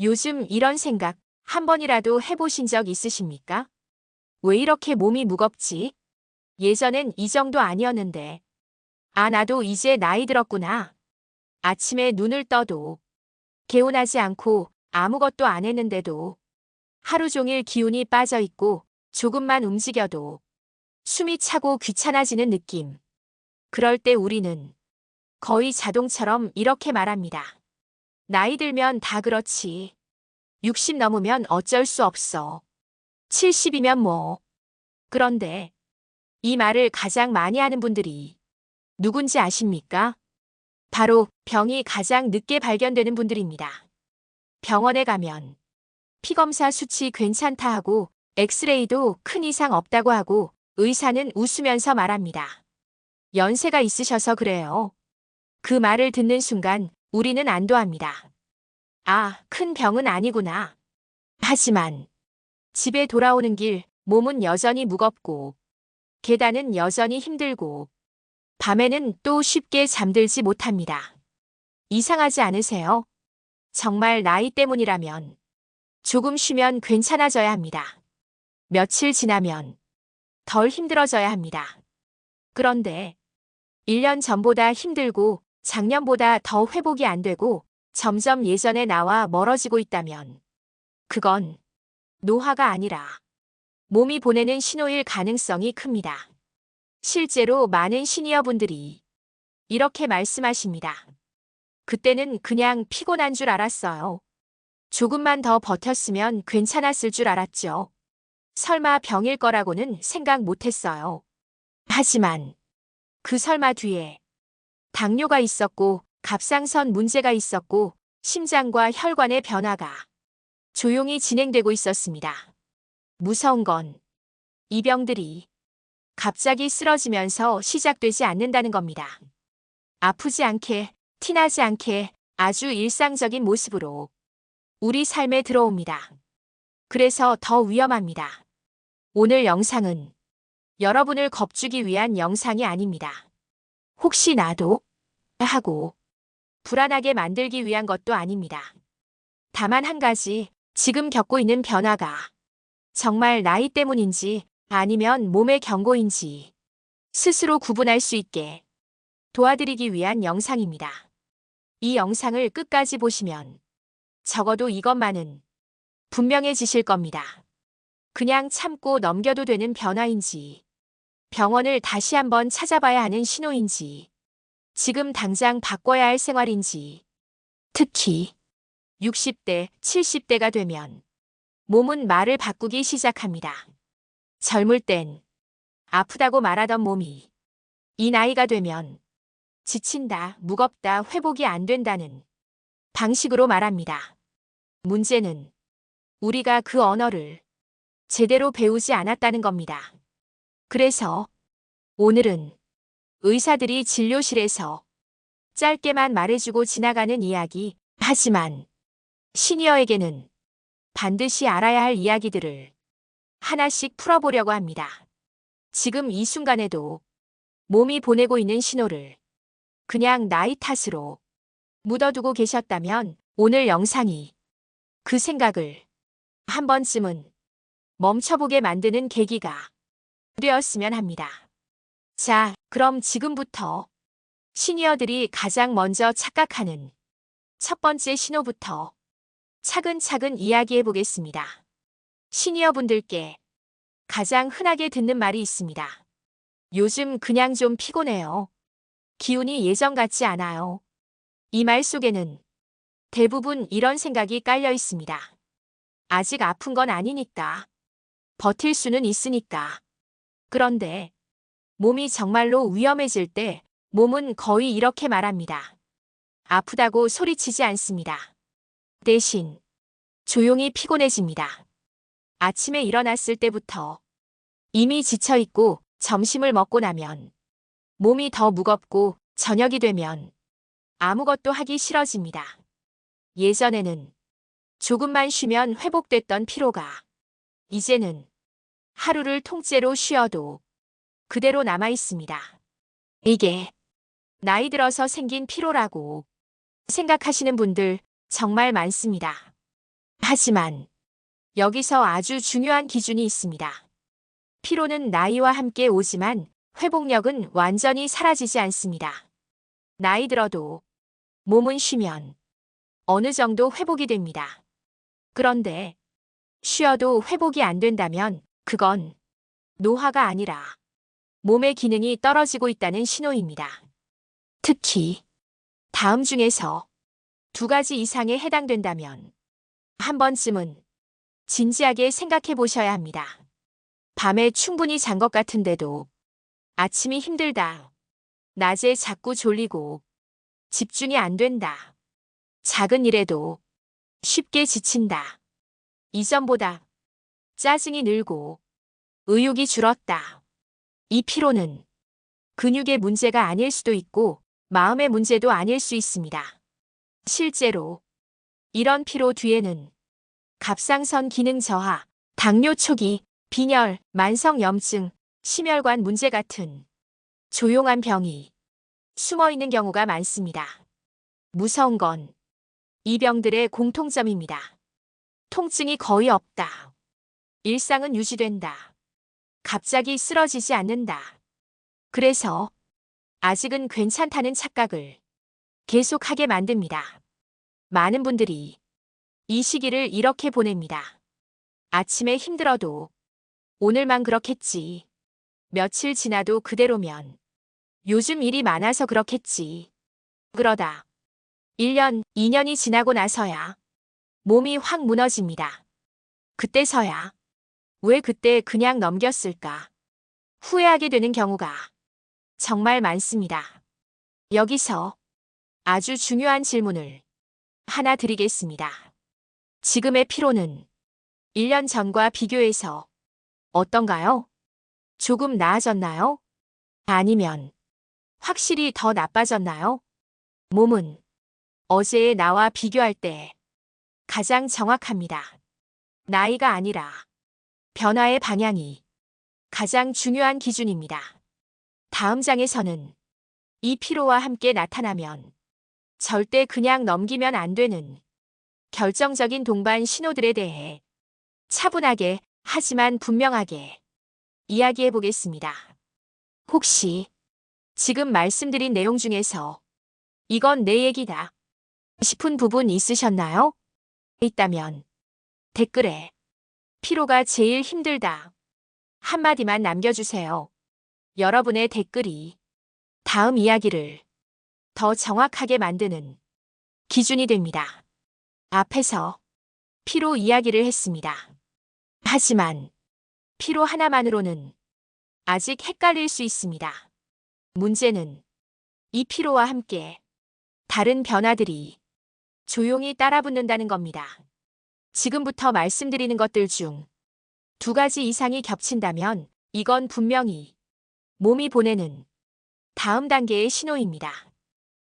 요즘 이런 생각 한 번이라도 해보신 적 있으십니까? 왜 이렇게 몸이 무겁지? 예전엔 이 정도 아니었는데. 아, 나도 이제 나이 들었구나. 아침에 눈을 떠도 개운하지 않고 아무것도 안 했는데도 하루 종일 기운이 빠져 있고 조금만 움직여도 숨이 차고 귀찮아지는 느낌. 그럴 때 우리는 거의 자동처럼 이렇게 말합니다. 나이 들면 다 그렇지. 60 넘으면 어쩔 수 없어. 70이면 뭐. 그런데 이 말을 가장 많이 하는 분들이 누군지 아십니까? 바로 병이 가장 늦게 발견되는 분들입니다. 병원에 가면 피검사 수치 괜찮다 하고 엑스레이도 큰 이상 없다고 하고 의사는 웃으면서 말합니다. 연세가 있으셔서 그래요. 그 말을 듣는 순간 우리는 안도합니다. 아, 큰 병은 아니구나. 하지만 집에 돌아오는 길 몸은 여전히 무겁고 계단은 여전히 힘들고 밤에는 또 쉽게 잠들지 못합니다. 이상하지 않으세요? 정말 나이 때문이라면 조금 쉬면 괜찮아져야 합니다. 며칠 지나면 덜 힘들어져야 합니다. 그런데 1년 전보다 힘들고 작년보다 더 회복이 안 되고 점점 예전의 나와 멀어지고 있다면 그건 노화가 아니라 몸이 보내는 신호일 가능성이 큽니다. 실제로 많은 시니어분들이 이렇게 말씀하십니다. 그때는 그냥 피곤한 줄 알았어요. 조금만 더 버텼으면 괜찮았을 줄 알았죠. 설마 병일 거라고는 생각 못했어요. 하지만 그 설마 뒤에 당뇨가 있었고 갑상선 문제가 있었고 심장과 혈관의 변화가 조용히 진행되고 있었습니다. 무서운 건 이 병들이 갑자기 쓰러지면서 시작되지 않는다는 겁니다. 아프지 않게, 티나지 않게 아주 일상적인 모습으로 우리 삶에 들어옵니다. 그래서 더 위험합니다. 오늘 영상은 여러분을 겁주기 위한 영상이 아닙니다. 혹시 나도 하고 불안하게 만들기 위한 것도 아닙니다. 다만 한 가지, 지금 겪고 있는 변화가 정말 나이 때문인지 아니면 몸의 경고인지 스스로 구분할 수 있게 도와드리기 위한 영상입니다. 이 영상을 끝까지 보시면 적어도 이것만은 분명해지실 겁니다. 그냥 참고 넘겨도 되는 변화인지, 병원을 다시 한번 찾아봐야 하는 신호인지, 지금 당장 바꿔야 할 생활인지, 특히 60대, 70대가 되면 몸은 말을 바꾸기 시작합니다. 젊을 땐 아프다고 말하던 몸이 이 나이가 되면 지친다, 무겁다, 회복이 안 된다는 방식으로 말합니다. 문제는 우리가 그 언어를 제대로 배우지 않았다는 겁니다. 그래서 오늘은 의사들이 진료실에서 짧게만 말해주고 지나가는 이야기, 하지만 시니어에게는 반드시 알아야 할 이야기들을 하나씩 풀어보려고 합니다. 지금 이 순간에도 몸이 보내고 있는 신호를 그냥 나이 탓으로 묻어두고 계셨다면 오늘 영상이 그 생각을 한 번쯤은 멈춰보게 만드는 계기가 되었으면 합니다. 자, 그럼 지금부터 시니어들이 가장 먼저 착각하는 첫 번째 신호부터 차근차근 이야기해 보겠습니다. 시니어분들께 가장 흔하게 듣는 말이 있습니다. 요즘 그냥 좀 피곤해요. 기운이 예전 같지 않아요. 이 말 속에는 대부분 이런 생각이 깔려 있습니다. 아직 아픈 건 아니니까. 버틸 수는 있으니까. 그런데 몸이 정말로 위험해질 때 몸은 거의 이렇게 말합니다. 아프다고 소리치지 않습니다. 대신 조용히 피곤해집니다. 아침에 일어났을 때부터 이미 지쳐있고 점심을 먹고 나면 몸이 더 무겁고 저녁이 되면 아무것도 하기 싫어집니다. 예전에는 조금만 쉬면 회복됐던 피로가 이제는 하루를 통째로 쉬어도 그대로 남아 있습니다. 이게 나이 들어서 생긴 피로라고 생각하시는 분들 정말 많습니다. 하지만 여기서 아주 중요한 기준이 있습니다. 피로는 나이와 함께 오지만 회복력은 완전히 사라지지 않습니다. 나이 들어도 몸은 쉬면 어느 정도 회복이 됩니다. 그런데 쉬어도 회복이 안 된다면 그건 노화가 아니라 몸의 기능이 떨어지고 있다는 신호입니다. 특히 다음 중에서 두 가지 이상에 해당된다면 한 번쯤은 진지하게 생각해 보셔야 합니다. 밤에 충분히 잔 것 같은데도 아침이 힘들다. 낮에 자꾸 졸리고 집중이 안 된다. 작은 일에도 쉽게 지친다. 이전보다 짜증이 늘고 의욕이 줄었다. 이 피로는 근육의 문제가 아닐 수도 있고 마음의 문제도 아닐 수 있습니다. 실제로 이런 피로 뒤에는 갑상선 기능 저하, 당뇨 초기, 빈혈, 만성염증, 심혈관 문제 같은 조용한 병이 숨어 있는 경우가 많습니다. 무서운 건 이 병들의 공통점입니다. 통증이 거의 없다. 일상은 유지된다. 갑자기 쓰러지지 않는다. 그래서 아직은 괜찮다는 착각을 계속하게 만듭니다. 많은 분들이 이 시기를 이렇게 보냅니다. 아침에 힘들어도 오늘만 그렇겠지. 며칠 지나도 그대로면 요즘 일이 많아서 그렇겠지. 그러다 1년, 2년이 지나고 나서야 몸이 확 무너집니다. 그때서야 왜 그때 그냥 넘겼을까 후회하게 되는 경우가 정말 많습니다. 여기서 아주 중요한 질문을 하나 드리겠습니다. 지금의 피로는 1년 전과 비교해서 어떤가요? 조금 나아졌나요? 아니면 확실히 더 나빠졌나요? 몸은 어제의 나와 비교할 때 가장 정확합니다. 나이가 아니라 변화의 방향이 가장 중요한 기준입니다. 다음 장에서는 이 피로와 함께 나타나면 절대 그냥 넘기면 안 되는 결정적인 동반 신호들에 대해 차분하게 하지만 분명하게 이야기해 보겠습니다. 혹시 지금 말씀드린 내용 중에서 이건 내 얘기다 싶은 부분 있으셨나요? 있다면 댓글에 피로가 제일 힘들다 한마디만 남겨주세요. 여러분의 댓글이 다음 이야기를 더 정확하게 만드는 기준이 됩니다. 앞에서 피로 이야기를 했습니다. 하지만 피로 하나만으로는 아직 헷갈릴 수 있습니다. 문제는 이 피로와 함께 다른 변화들이 조용히 따라붙는다는 겁니다. 지금부터 말씀드리는 것들 중 두 가지 이상이 겹친다면 이건 분명히 몸이 보내는 다음 단계의 신호입니다.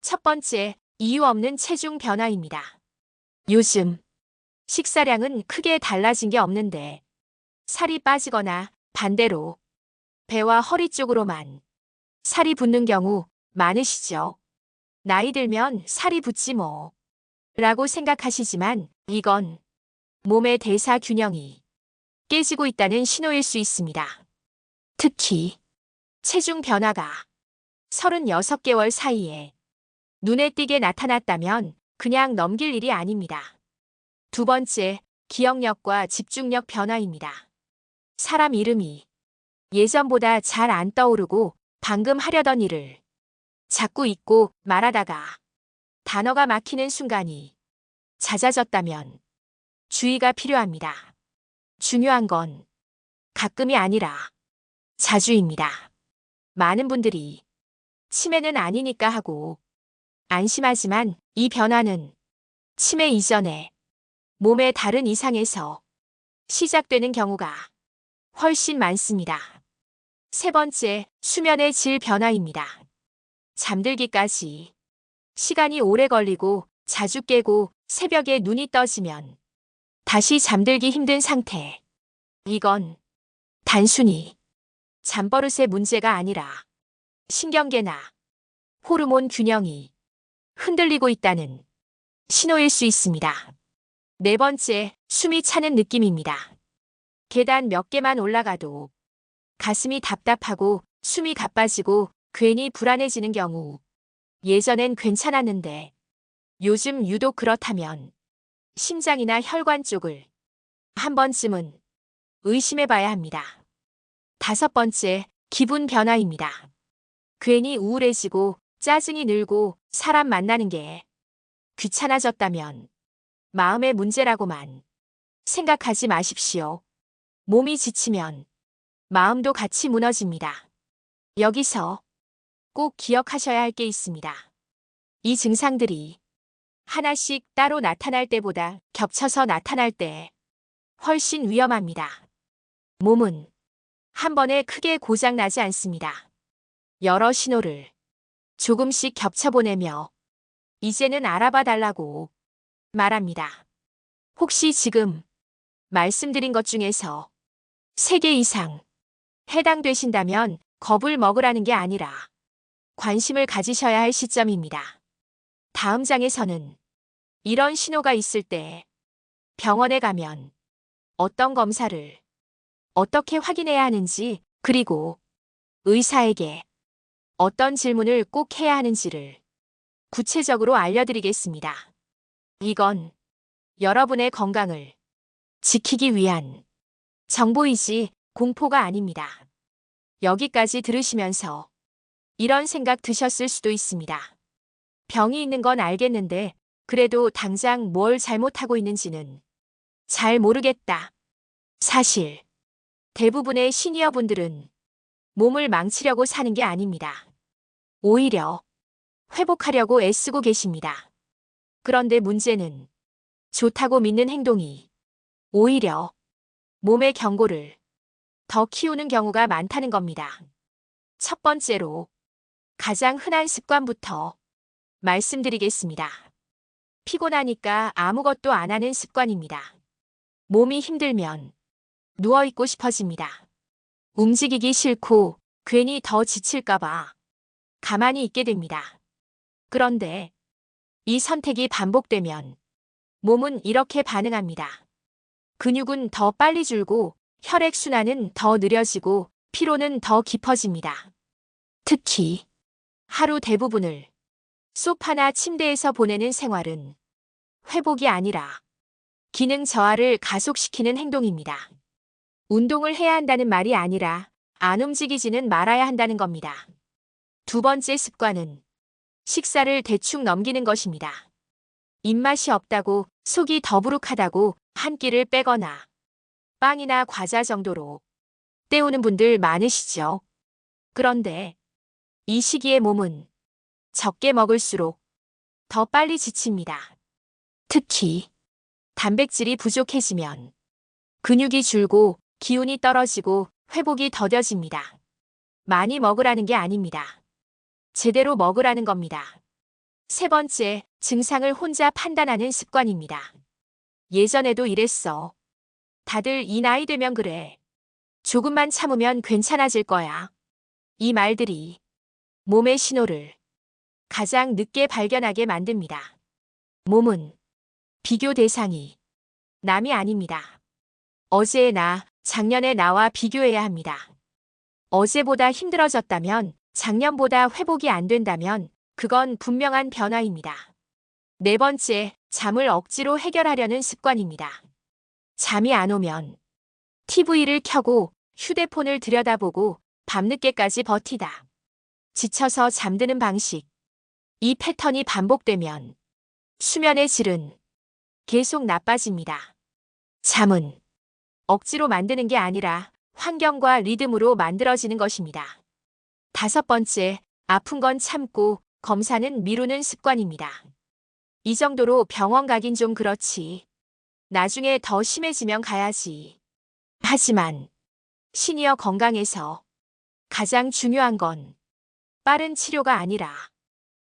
첫 번째, 이유 없는 체중 변화입니다. 요즘 식사량은 크게 달라진 게 없는데 살이 빠지거나 반대로 배와 허리 쪽으로만 살이 붙는 경우 많으시죠? 나이 들면 살이 붙지 뭐 라고 생각하시지만 이건 몸의 대사 균형이 깨지고 있다는 신호일 수 있습니다. 특히 체중 변화가 36개월 사이에 눈에 띄게 나타났다면 그냥 넘길 일이 아닙니다. 두 번째, 기억력과 집중력 변화입니다. 사람 이름이 예전보다 잘 안 떠오르고 방금 하려던 일을 자꾸 잊고 말하다가 단어가 막히는 순간이 잦아졌다면 주의가 필요합니다. 중요한 건 가끔이 아니라 자주입니다. 많은 분들이 치매는 아니니까 하고 안심하지만 이 변화는 치매 이전에 몸의 다른 이상에서 시작되는 경우가 훨씬 많습니다. 세 번째, 수면의 질 변화입니다. 잠들기까지 시간이 오래 걸리고 자주 깨고 새벽에 눈이 떠지면 다시 잠들기 힘든 상태. 이건 단순히 잠버릇의 문제가 아니라 신경계나 호르몬 균형이 흔들리고 있다는 신호일 수 있습니다. 네 번째, 숨이 차는 느낌입니다. 계단 몇 개만 올라가도 가슴이 답답하고 숨이 가빠지고 괜히 불안해지는 경우. 예전엔 괜찮았는데 요즘 유독 그렇다면 심장이나 혈관 쪽을 한 번쯤은 의심해 봐야 합니다. 다섯 번째, 기분 변화입니다. 괜히 우울해지고 짜증이 늘고 사람 만나는 게 귀찮아졌다면 마음의 문제라고만 생각하지 마십시오. 몸이 지치면 마음도 같이 무너집니다. 여기서 꼭 기억하셔야 할 게 있습니다. 이 증상들이 하나씩 따로 나타날 때보다 겹쳐서 나타날 때 훨씬 위험합니다. 몸은 한 번에 크게 고장나지 않습니다. 여러 신호를 조금씩 겹쳐보내며 이제는 알아봐 달라고 말합니다. 혹시 지금 말씀드린 것 중에서 3개 이상 해당되신다면 겁을 먹으라는 게 아니라 관심을 가지셔야 할 시점입니다. 다음 장에서는 이런 신호가 있을 때 병원에 가면 어떤 검사를 어떻게 확인해야 하는지, 그리고 의사에게 어떤 질문을 꼭 해야 하는지를 구체적으로 알려드리겠습니다. 이건 여러분의 건강을 지키기 위한 정보이지 공포가 아닙니다. 여기까지 들으시면서 이런 생각 드셨을 수도 있습니다. 병이 있는 건 알겠는데 그래도 당장 뭘 잘못하고 있는지는 잘 모르겠다. 사실 대부분의 시니어분들은 몸을 망치려고 사는 게 아닙니다. 오히려 회복하려고 애쓰고 계십니다. 그런데 문제는 좋다고 믿는 행동이 오히려 몸의 경고를 더 키우는 경우가 많다는 겁니다. 첫 번째로 가장 흔한 습관부터 말씀드리겠습니다. 피곤하니까 아무것도 안 하는 습관입니다. 몸이 힘들면 누워있고 싶어집니다. 움직이기 싫고 괜히 더 지칠까봐 가만히 있게 됩니다. 그런데 이 선택이 반복되면 몸은 이렇게 반응합니다. 근육은 더 빨리 줄고 혈액순환은 더 느려지고 피로는 더 깊어집니다. 특히 하루 대부분을 소파나 침대에서 보내는 생활은 회복이 아니라 기능 저하를 가속시키는 행동입니다. 운동을 해야 한다는 말이 아니라 안 움직이지는 말아야 한다는 겁니다. 두 번째 습관은 식사를 대충 넘기는 것입니다. 입맛이 없다고, 속이 더부룩하다고 한 끼를 빼거나 빵이나 과자 정도로 때우는 분들 많으시죠? 그런데 이 시기에 몸은 적게 먹을수록 더 빨리 지칩니다. 특히 단백질이 부족해지면 근육이 줄고 기운이 떨어지고 회복이 더뎌집니다. 많이 먹으라는 게 아닙니다. 제대로 먹으라는 겁니다. 세 번째, 증상을 혼자 판단하는 습관입니다. 예전에도 이랬어. 다들 이 나이 되면 그래. 조금만 참으면 괜찮아질 거야. 이 말들이 몸의 신호를 가장 늦게 발견하게 만듭니다. 몸은 비교 대상이 남이 아닙니다. 어제의 나, 작년의 나와 비교해야 합니다. 어제보다 힘들어졌다면, 작년보다 회복이 안 된다면 그건 분명한 변화입니다. 네 번째, 잠을 억지로 해결하려는 습관입니다. 잠이 안 오면 TV를 켜고 휴대폰을 들여다보고 밤늦게까지 버티다. 지쳐서 잠드는 방식. 이 패턴이 반복되면 수면의 질은 계속 나빠집니다. 잠은 억지로 만드는 게 아니라 환경과 리듬으로 만들어지는 것입니다. 다섯 번째, 아픈 건 참고 검사는 미루는 습관입니다. 이 정도로 병원 가긴 좀 그렇지. 나중에 더 심해지면 가야지. 하지만 시니어 건강에서 가장 중요한 건 빠른 치료가 아니라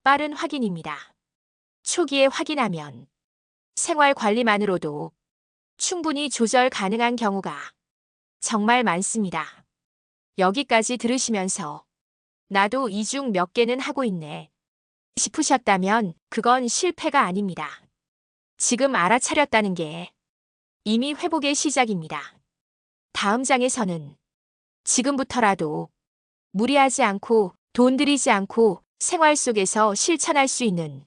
빠른 확인입니다. 초기에 확인하면 생활 관리만으로도 충분히 조절 가능한 경우가 정말 많습니다. 여기까지 들으시면서 나도 이 중 몇 개는 하고 있네 싶으셨다면 그건 실패가 아닙니다. 지금 알아차렸다는 게 이미 회복의 시작입니다. 다음 장에서는 지금부터라도 무리하지 않고 돈 들이지 않고 생활 속에서 실천할 수 있는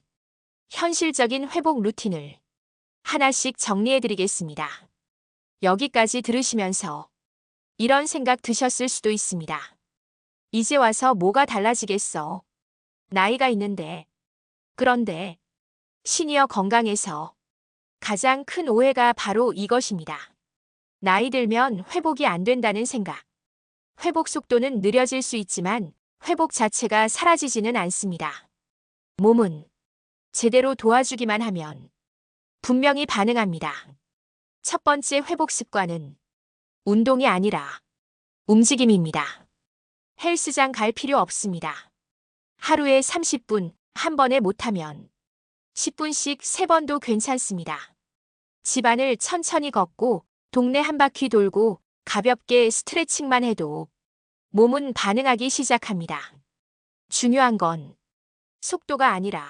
현실적인 회복 루틴을 하나씩 정리해 드리겠습니다. 여기까지 들으시면서 이런 생각 드셨을 수도 있습니다. 이제 와서 뭐가 달라지겠어? 나이가 있는데. 그런데 시니어 건강에서 가장 큰 오해가 바로 이것입니다. 나이 들면 회복이 안 된다는 생각. 회복 속도는 느려질 수 있지만 회복 자체가 사라지지는 않습니다. 몸은 제대로 도와주기만 하면 분명히 반응합니다. 첫 번째 회복 습관은 운동이 아니라 움직임입니다. 헬스장 갈 필요 없습니다. 하루에 30분 한 번에 못하면 10분씩 3번도 괜찮습니다. 집안을 천천히 걷고 동네 한 바퀴 돌고 가볍게 스트레칭만 해도 몸은 반응하기 시작합니다. 중요한 건 속도가 아니라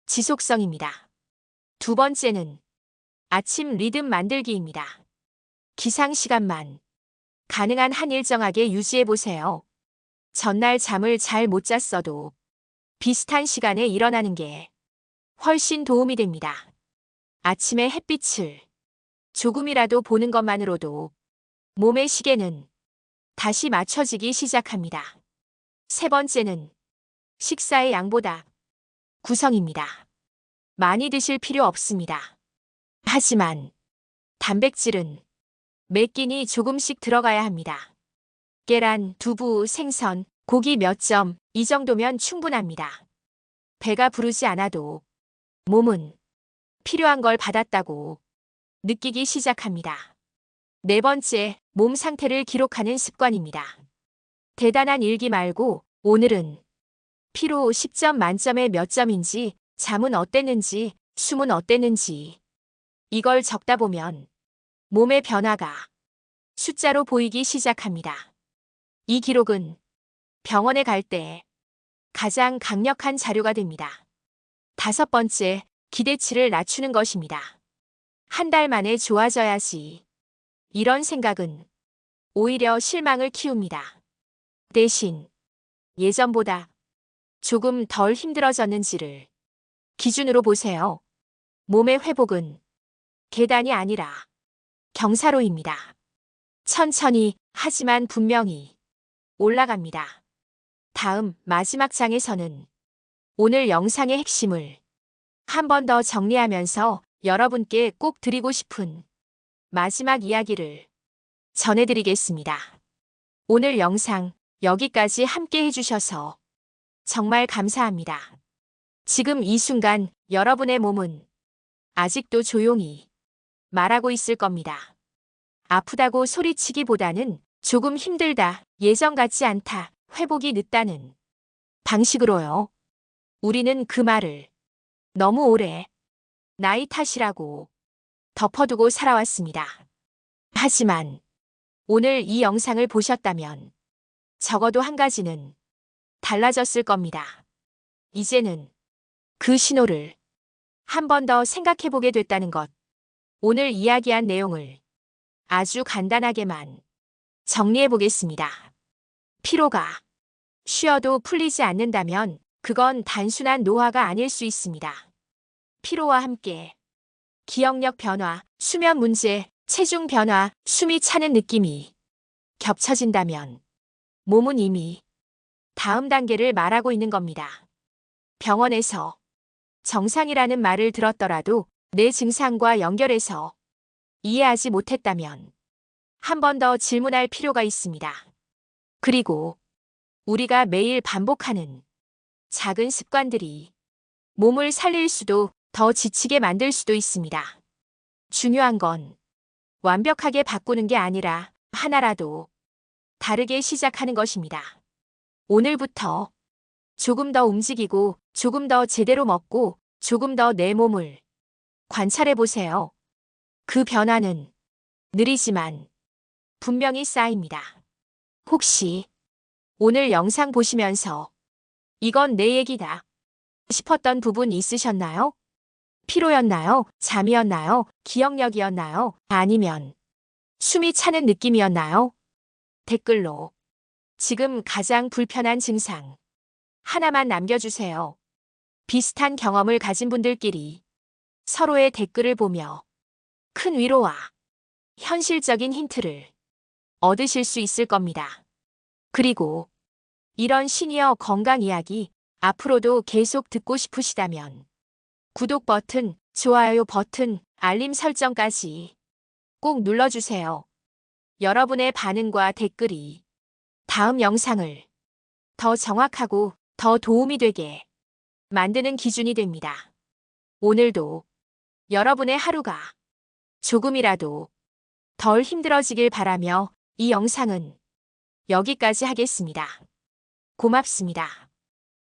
지속성입니다. 두 번째는 아침 리듬 만들기입니다. 기상 시간만 가능한 한 일정하게 유지해 보세요. 전날 잠을 잘 못 잤어도 비슷한 시간에 일어나는 게 훨씬 도움이 됩니다. 아침에 햇빛을 조금이라도 보는 것만으로도 몸의 시계는 다시 맞춰지기 시작합니다. 세 번째는 식사의 양보다 구성입니다. 많이 드실 필요 없습니다. 하지만 단백질은 매 끼니 조금씩 들어가야 합니다. 계란, 두부, 생선, 고기 몇 점, 이 정도면 충분합니다. 배가 부르지 않아도 몸은 필요한 걸 받았다고 느끼기 시작합니다. 네 번째, 몸 상태를 기록하는 습관입니다. 대단한 일기 말고 오늘은 피로 10점 만점에 몇 점인지, 잠은 어땠는지, 숨은 어땠는지 이걸 적다 보면 몸의 변화가 숫자로 보이기 시작합니다. 이 기록은 병원에 갈 때 가장 강력한 자료가 됩니다. 다섯 번째, 기대치를 낮추는 것입니다. 한 달 만에 좋아져야지. 이런 생각은 오히려 실망을 키웁니다. 대신 예전보다 조금 덜 힘들어졌는지를 기준으로 보세요. 몸의 회복은 계단이 아니라 경사로입니다. 천천히 하지만 분명히 올라갑니다. 다음 마지막 장에서는 오늘 영상의 핵심을 한 번 더 정리하면서 여러분께 꼭 드리고 싶은 마지막 이야기를 전해드리겠습니다. 오늘 영상 여기까지 함께 해주셔서 정말 감사합니다. 지금 이 순간 여러분의 몸은 아직도 조용히 말하고 있을 겁니다. 아프다고 소리치기보다는 조금 힘들다, 예전 같지 않다, 회복이 늦다는 방식으로요. 우리는 그 말을 너무 오래 나이 탓이라고 덮어두고 살아왔습니다. 하지만 오늘 이 영상을 보셨다면 적어도 한 가지는 달라졌을 겁니다. 이제는 그 신호를 한 번 더 생각해보게 됐다는 것. 오늘 이야기한 내용을 아주 간단하게만 정리해보겠습니다. 피로가 쉬어도 풀리지 않는다면 그건 단순한 노화가 아닐 수 있습니다. 피로와 함께 기억력 변화, 수면 문제, 체중 변화, 숨이 차는 느낌이 겹쳐진다면 몸은 이미 다음 단계를 말하고 있는 겁니다. 병원에서 정상이라는 말을 들었더라도 내 증상과 연결해서 이해하지 못했다면 한 번 더 질문할 필요가 있습니다. 그리고 우리가 매일 반복하는 작은 습관들이 몸을 살릴 수도 더 지치게 만들 수도 있습니다. 중요한 건 완벽하게 바꾸는 게 아니라 하나라도 다르게 시작하는 것입니다. 오늘부터 조금 더 움직이고 조금 더 제대로 먹고 조금 더 내 몸을 관찰해 보세요. 그 변화는 느리지만 분명히 쌓입니다. 혹시 오늘 영상 보시면서 이건 내 얘기다 싶었던 부분 있으셨나요? 피로였나요? 잠이었나요? 기억력이었나요? 아니면 숨이 차는 느낌이었나요? 댓글로 지금 가장 불편한 증상 하나만 남겨주세요. 비슷한 경험을 가진 분들끼리 서로의 댓글을 보며 큰 위로와 현실적인 힌트를 얻으실 수 있을 겁니다. 그리고 이런 시니어 건강 이야기 앞으로도 계속 듣고 싶으시다면 구독 버튼, 좋아요 버튼, 알림 설정까지 꼭 눌러주세요. 여러분의 반응과 댓글이 다음 영상을 더 정확하고 더 도움이 되게 만드는 기준이 됩니다. 오늘도 여러분의 하루가 조금이라도 덜 힘들어지길 바라며 이 영상은 여기까지 하겠습니다. 고맙습니다.